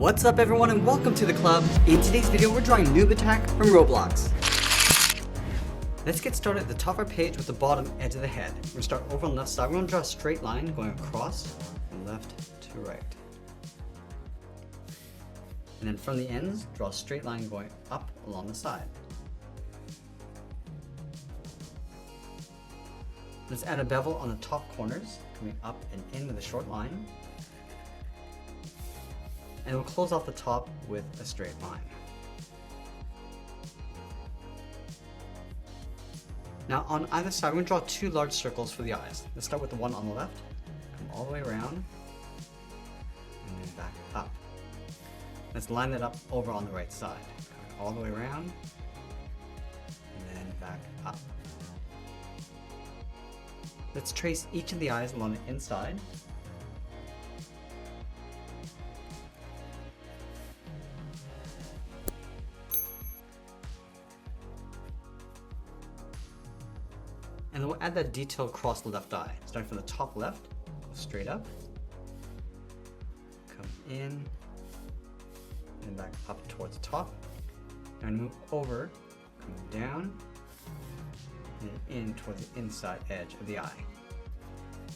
What's up everyone and welcome to the club. In today's video we're drawing Noob attack from Roblox. Let's get started at the top of our page with the bottom edge of the head. We're going to start over on the left side. We're going to draw a straight line going across from left to right. And then from the ends, draw a straight line going up along the side. Let's add a bevel on the top corners, coming up and in with a short line. And we'll close off the top with a straight line. Now on either side, we're going to draw two large circles for the eyes. Let's start with the one on the left, come all the way around, and then back up. Let's line that up over on the right side, coming all the way around, and then back up. Let's trace each of the eyes along the inside. And then we'll add that detail across the left eye. Starting from the top left, go straight up, come in, and back up towards the top. And move over, come down, and in towards the inside edge of the eye.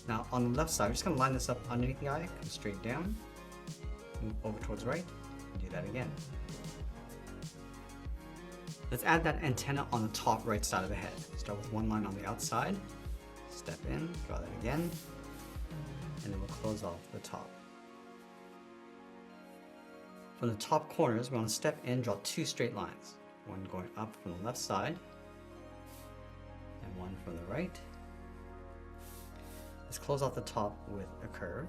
Now on the left side, we're just going to line this up underneath the eye, come straight down, move over towards right, and do that again. Let's add that antenna on the top right side of the head. Start with one line on the outside, step in, draw that again, and then we'll close off the top. From the top corners, we're going to step in, draw two straight lines. One going up from the left side, and one from the right. Let's close off the top with a curve.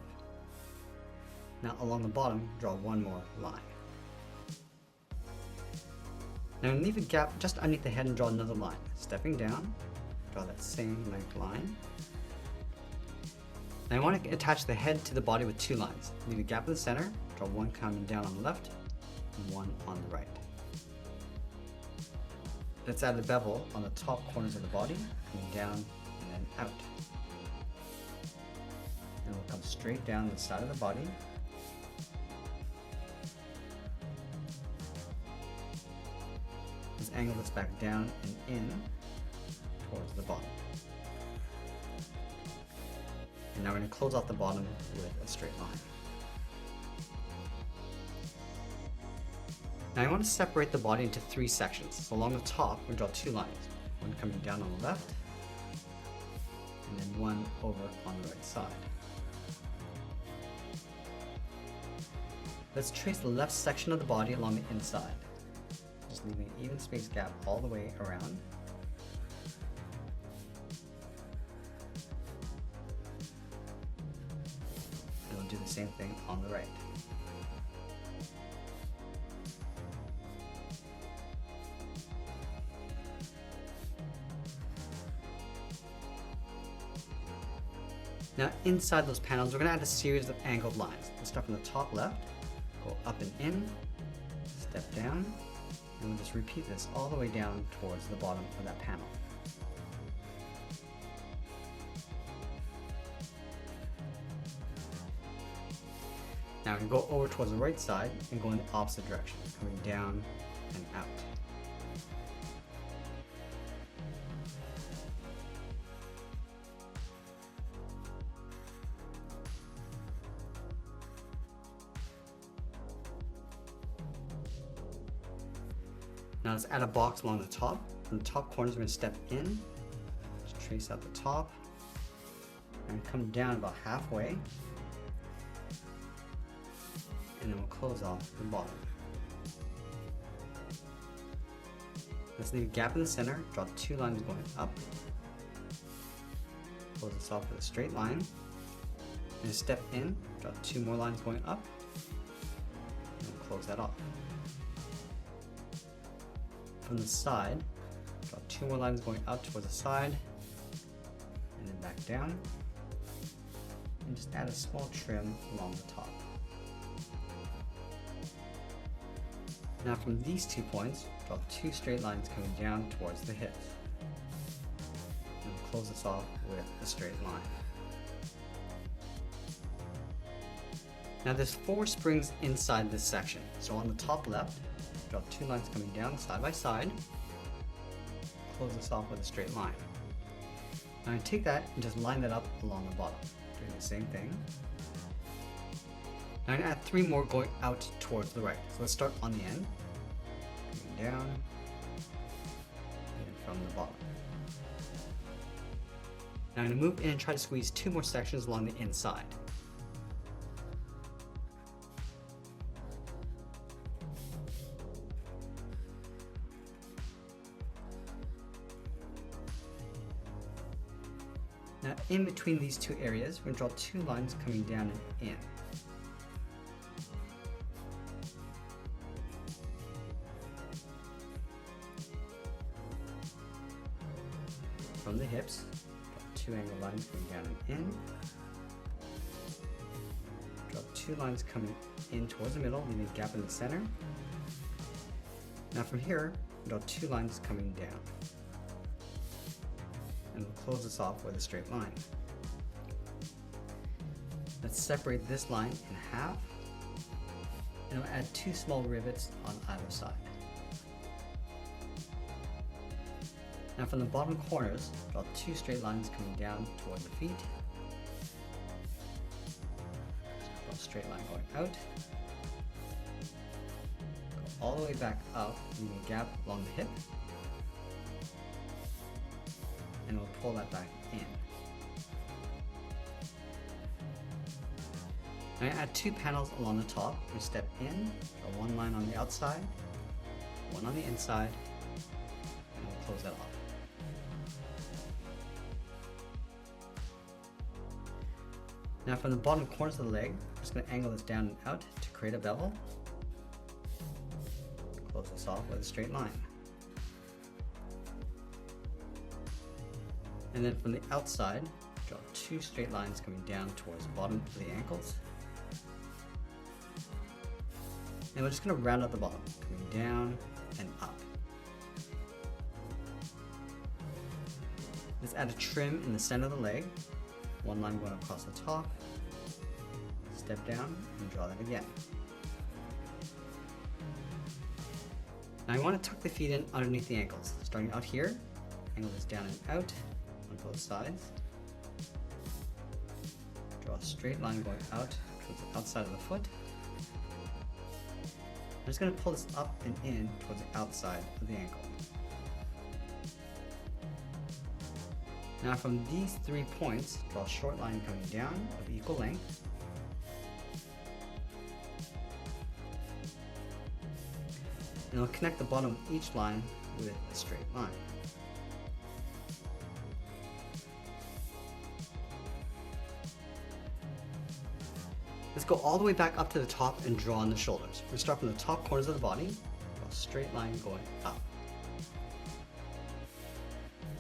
Now along the bottom, draw one more line. Now leave a gap just underneath the head and draw another line. Stepping down, draw that same length line. Now I want to attach the head to the body with two lines. Leave a gap in the center, draw one coming down on the left and one on the right. Let's add the bevel on the top corners of the body, coming down and then out. And we'll come straight down the side of the body. Let's angle this back down and in towards the bottom. And now we're going to close off the bottom with a straight line. Now I want to separate the body into three sections. So along the top, we draw two lines. One coming down on the left, and then one over on the right side. Let's trace the left section of the body along the inside. Just leaving an even space gap all the way around. And we'll do the same thing on the right. Now inside those panels, we're going to add a series of angled lines. Let's start from the top left, go up and in, step down, and we'll just repeat this all the way down towards the bottom of that panel. Now we can go over towards the right side and go in the opposite direction, coming down and out. Now let's add a box along the top. From the top corners, we're going to step in, just trace out the top, and come down about halfway, and then we'll close off the bottom. Let's leave a gap in the center, draw two lines going up, close this off with a straight line, and step in, draw two more lines going up, and we'll close that off. From the side, draw two more lines going out towards the side, and then back down, and just add a small trim along the top. Now from these 2 points, draw two straight lines coming down towards the hips. And we'll close this off with a straight line. Now there's 4 springs inside this section. So on the top left, draw 2 lines coming down side by side. Close this off with a straight line. Now I take that and just line that up along the bottom, doing the same thing. Now I'm going to add 3 more going out towards the right. So let's start on the end, coming down, and from the bottom. Now I'm going to move in and try to squeeze 2 more sections along the inside. Now in between these 2 areas, we're going to draw 2 lines coming down and in. From the hips, draw 2 angle lines coming down and in. Draw 2 lines coming in towards the middle, leaving a gap in the center. Now from here, draw 2 lines coming down. And we'll close this off with a straight line. Let's separate this line in half, and we'll add 2 small rivets on either side. Now from the bottom corners, draw 2 straight lines coming down toward the feet. Draw a straight line going out. Go all the way back up, leaving a gap along the hip. And we'll pull that back in. Now I add 2 panels along the top. We step in, draw 1 line on the outside, 1 on the inside, and we'll close that off. Now from the bottom corners of the leg, I'm just going to angle this down and out to create a bevel. Close this off with a straight line. And then from the outside, draw 2 straight lines coming down towards the bottom of the ankles. And we're just going to round out the bottom, coming down and up. Let's add a trim in the center of the leg. 1 line going across the top. Step down and draw that again. Now I want to tuck the feet in underneath the ankles. Starting out here, angle this down and out on both sides. Draw a straight line going out towards the outside of the foot. I'm just going to pull this up and in towards the outside of the ankle. Now from these 3 points, draw a short line coming down of equal length. And I'll connect the bottom of each line with a straight line. Let's go all the way back up to the top and draw on the shoulders. We'll start from the top corners of the body, draw a straight line going up.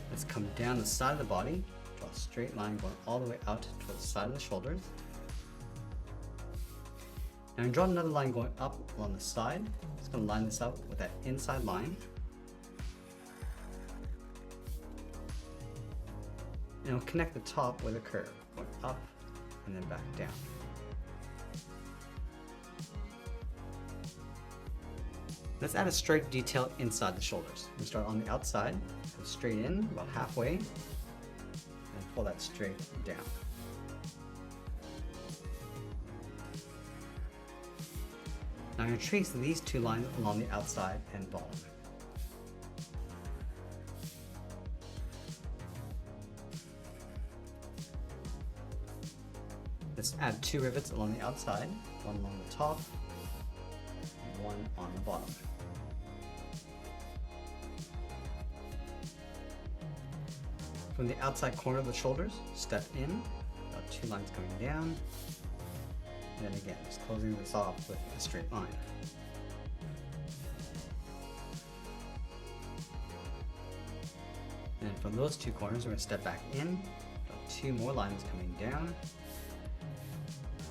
Let's come down the side of the body, draw a straight line going all the way out towards the side of the shoulders. Now I'm drawing another line going up along the side. Just going to line this up with that inside line. And we'll connect the top with a curve, going up and then back down. Let's add a stripe detail inside the shoulders. We start on the outside, go straight in about halfway, and pull that straight down. Now I'm going to trace these 2 lines along the outside and bottom. Let's add 2 rivets along the outside, 1 along the top, and 1 on the bottom. From the outside corner of the shoulders, step in, about 2 lines coming down, and then again, just closing this off with a straight line. And from those 2 corners, we're going to step back in, about 2 more lines coming down,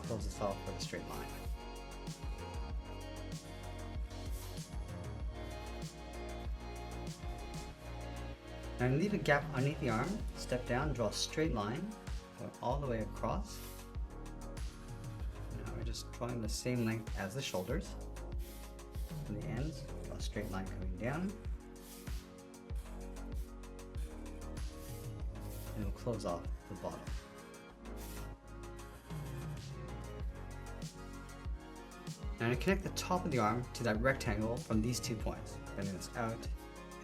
close this off with a straight line. Now I'm going to leave a gap underneath the arm, step down, draw a straight line, going all the way across. Now we're just drawing the same length as the shoulders. From the ends, draw a straight line coming down. And we'll close off the bottom. Now I'm going to connect the top of the arm to that rectangle from these 2 points, bending this out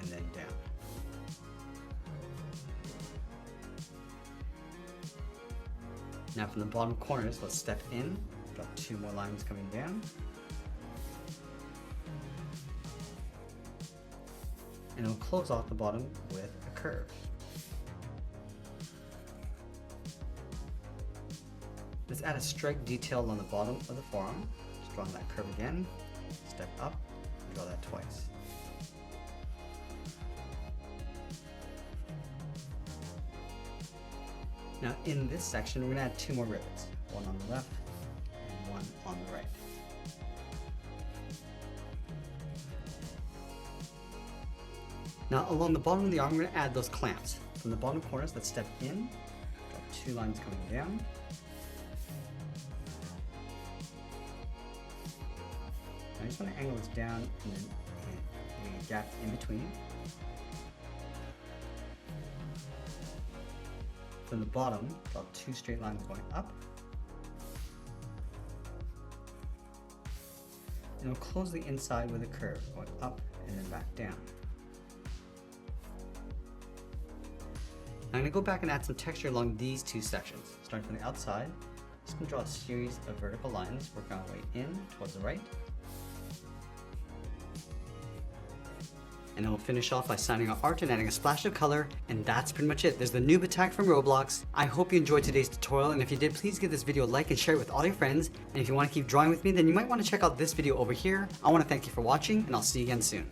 and then down. Now from the bottom corners, let's step in, draw 2 more lines coming down. And we'll close off the bottom with a curve. Let's add a stripe detail along the bottom of the forearm. Just drawing that curve again, step up, and draw that twice. Now in this section, we're going to add 2 more rivets, one on the left and one on the right. Now along the bottom of the arm, we're going to add those clamps. From the bottom corners, let's step in, draw 2 lines coming down. I just want to angle this down and then a gap in between. From the bottom, draw 2 straight lines going up. And we'll close the inside with a curve, going up and then back down. I'm going to go back and add some texture along these 2 sections. Starting from the outside, I'm just going to draw a series of vertical lines, working our way in towards the right. And then we'll finish off by signing our art and adding a splash of color, and that's pretty much it. There's the Noob attack from Roblox. I hope you enjoyed today's tutorial, and if you did, please give this video a like and share it with all your friends. And if you want to keep drawing with me, then you might want to check out this video over here. I want to thank you for watching, and I'll see you again soon.